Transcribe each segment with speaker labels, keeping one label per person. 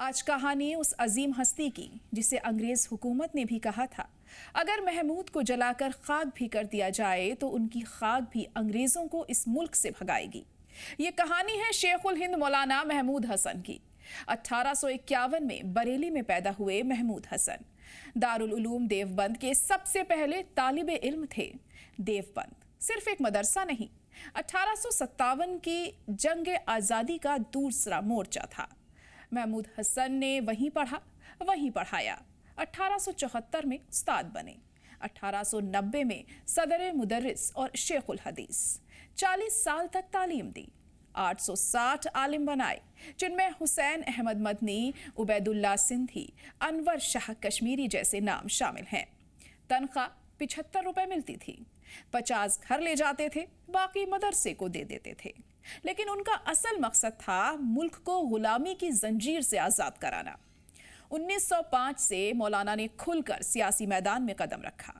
Speaker 1: आज कहानी उस अजीम हस्ती की जिसे अंग्रेज हुकूमत ने भी कहा था, अगर महमूद को जलाकर खाक भी कर दिया जाए तो उनकी खाक भी अंग्रेजों को इस मुल्क से भगाएगी। ये कहानी है शेखुल हिंद मौलाना महमूद हसन की। 1851 में बरेली में पैदा हुए महमूद हसन दारुल उलूम देवबंद के सबसे पहले तालिबे इल्म थे। देवबंद सिर्फ एक मदरसा नहीं, 1857 की जंग आज़ादी का दूसरा मोर्चा था। महमूद हसन ने वहीं पढ़ा, वहीं पढ़ाया। 1874 में उस्ताद बने, 1890 में सदर मुदर्रिस और शेखुल हदीस। 40 साल तक तालीम दी, 860 आलिम बनाए, जिनमें हुसैन अहमद मदनी, उबैदुल्ला सिंधी, अनवर शाह कश्मीरी जैसे नाम शामिल हैं। तनख्वाह 75 रुपए मिलती थी, 50 घर ले जाते थे, बाकी मदरसे को दे देते थे। लेकिन उनका असल मकसद था मुल्क को गुलामी की जंजीर से आज़ाद कराना। 1905 से मौलाना ने खुलकर सियासी मैदान में कदम रखा।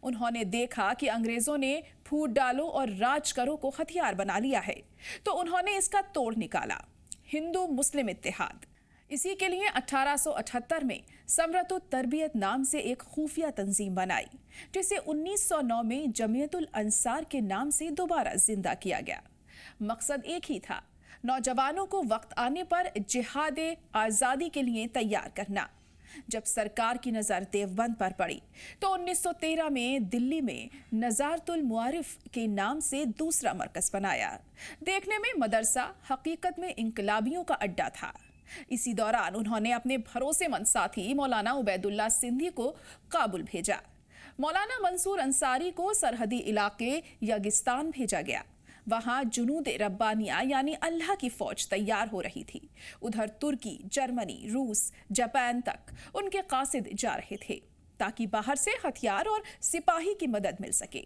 Speaker 1: उन्होंने देखा कि अंग्रेजों ने फूट डालो और राज करो को हथियार बना लिया है, तो उन्होंने इसका तोड़ निकाला, हिंदू मुस्लिम इत्तेहाद। इसी के लिए 1878 में समरतुत तरबियत नाम से एक खुफिया तंजीम बनाई, जिसे 1909 में जमीयतुल अंसार के नाम से दोबारा जिंदा किया गया। मकसद एक ही था, नौजवानों को वक्त आने पर जिहाद आज़ादी के लिए तैयार करना। जब सरकार की नज़र देवबंद पर पड़ी तो 1913 में दिल्ली में नज़ारतुल मुआरिफ के नाम से दूसरा मरकज़ बनाया। देखने में मदरसा, हकीकत में इंकलाबियों का अड्डा था। इसी दौरान उन्होंने अपने भरोसेमंद साथी मौलाना उबैदुल्ला सिंधी को काबुल भेजा। मौलाना मंसूर अंसारी को सरहदी इलाके यगिस्तान भेजा गया। वहां जुनूद रब्बानिया यानी अल्लाह की फौज तैयार हो रही थी। उधर तुर्की, जर्मनी, रूस, जापान तक उनके कासिद जा रहे थे, ताकि बाहर से हथियार और सिपाही की मदद मिल सके।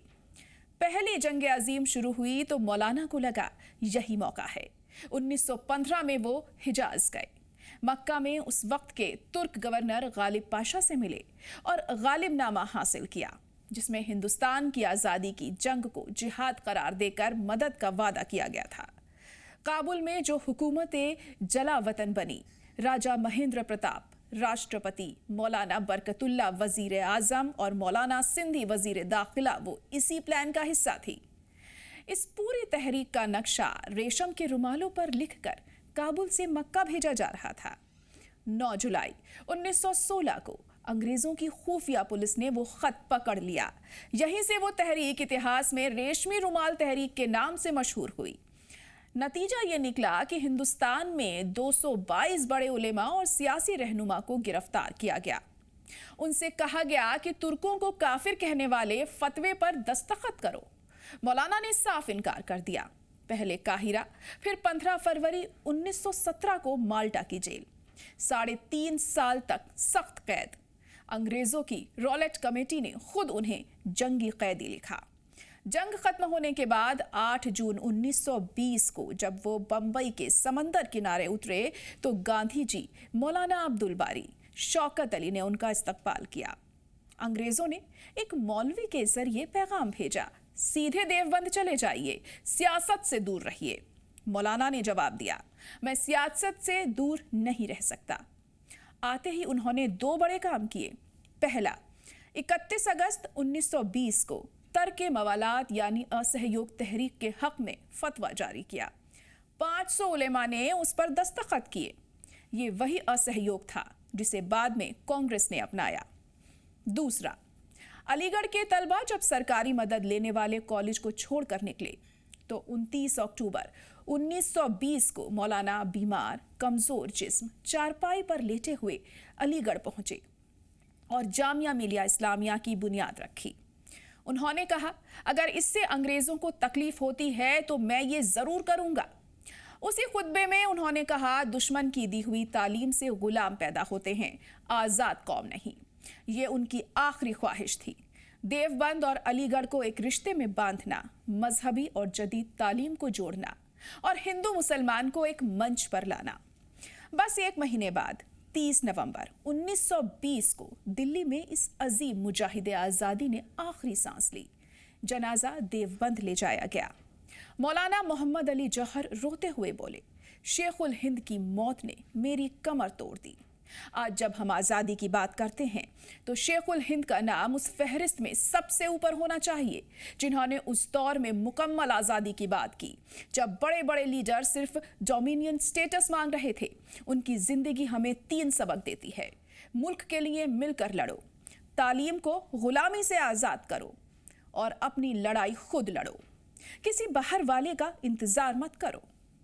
Speaker 1: पहली जंग अजीम शुरू हुई तो मौलाना को लगा यही मौका है। 1915 में वो हिजाज गए। मक्का में उस वक्त के तुर्क गवर्नर गालिब पाशा से मिले और गालिबनामा हासिल किया, जिसमें हिंदुस्तान की आज़ादी की जंग को जिहाद करार देकर मदद का वादा किया गया था। काबुल में जो हुकूमत जला वतन बनी, राजा महेंद्र प्रताप राष्ट्रपति, मौलाना बरकतुल्ला वजीर आज़म और मौलाना सिंधी वजीर दाखिला, वो इसी प्लान का हिस्सा थी। इस पूरी तहरीक का नक्शा रेशम के रुमालों पर लिखकर काबुल से मक्का भेजा जा रहा था। 9 जुलाई 1916 को अंग्रेजों की खुफिया पुलिस ने वो खत पकड़ लिया। यहीं से वो तहरीक इतिहास में रेशमी रुमाल तहरीक के नाम से मशहूर हुई। नतीजा ये निकला कि हिंदुस्तान में 222 बड़े उलेमा और सियासी रहनुमा को गिरफ्तार किया गया। उनसे कहा गया कि तुर्कों को काफिर कहने वाले फतवे पर दस्तखत करो। मौलाना ने साफ इनकार कर दिया। पहले काहिरा, फिर 15 फरवरी 1917 को माल्टा की जेल। 3.5 साल तक सख्त कैद। अंग्रेजों की रॉलेट कमेटी ने खुद उन्हें जंगी कैदी लिखा। जंग खत्म होने के बाद 8 जून 1920 को जब वो बंबई के समंदर किनारे उतरे तो गांधी जी, मौलाना अब्दुल बारी, शौकत अली ने उनका इस्तकबाल किया। अंग्रेजों ने एक मौलवी के जरिए पैगाम भेजा, सीधे देवबंद चले जाइए, सियासत से दूर रहिए। मौलाना ने जवाब दिया, मैं सियासत से दूर नहीं रह सकता। आते ही उन्होंने 2 बड़े काम किए। पहला, 31 अगस्त 1920 को तर्क मवालात यानी असहयोग तहरीक के हक में फतवा जारी किया। 500 उलेमा ने उस पर दस्तखत किए। ये वही असहयोग था जिसे बाद में कांग्रेस ने अपनाया। दूसरा, अलीगढ़ के तलबा जब सरकारी मदद लेने वाले कॉलेज को छोड़कर निकले तो 29 अक्टूबर 1920 को मौलाना बीमार, कमजोर जिस्म, चारपाई पर लेटे हुए अलीगढ़ पहुंचे और जामिया मिलिया इस्लामिया की बुनियाद रखी। उन्होंने कहा, अगर इससे अंग्रेजों को तकलीफ होती है तो मैं ये जरूर करूंगा। उसी खुतबे में उन्होंने कहा, दुश्मन की दी हुई तालीम से गुलाम पैदा होते हैं, आजाद कौम नहीं। ये उनकी आखिरी ख्वाहिश थी, देवबंद और अलीगढ़ को एक रिश्ते में बांधना, मजहबी और जदीद तालीम को जोड़ना और हिंदू मुसलमान को एक मंच पर लाना। बस 1 महीने बाद 30 नवंबर 1920 को दिल्ली में इस अजीम मुजाहिदे आज़ादी ने आखिरी सांस ली। जनाजा देवबंद ले जाया गया। मौलाना मोहम्मद अली जौहर रोते हुए बोले, शेखुल हिंद की मौत ने मेरी कमर तोड़ दी। आज जब हम आज़ादी की बात करते हैं तो शेखुल हिंद का नाम उस फहरिस्त में सबसे ऊपर होना चाहिए जिन्होंने उस दौर में मुकम्मल आज़ादी की बात की जब बड़े बड़े लीडर सिर्फ डोमिनियन स्टेटस मांग रहे थे। उनकी जिंदगी हमें 3 सबक देती है। मुल्क के लिए मिलकर लड़ो, तालीम को गुलामी से आज़ाद करो और अपनी लड़ाई खुद लड़ो। किसी बाहर वाले का इंतजार मत करो।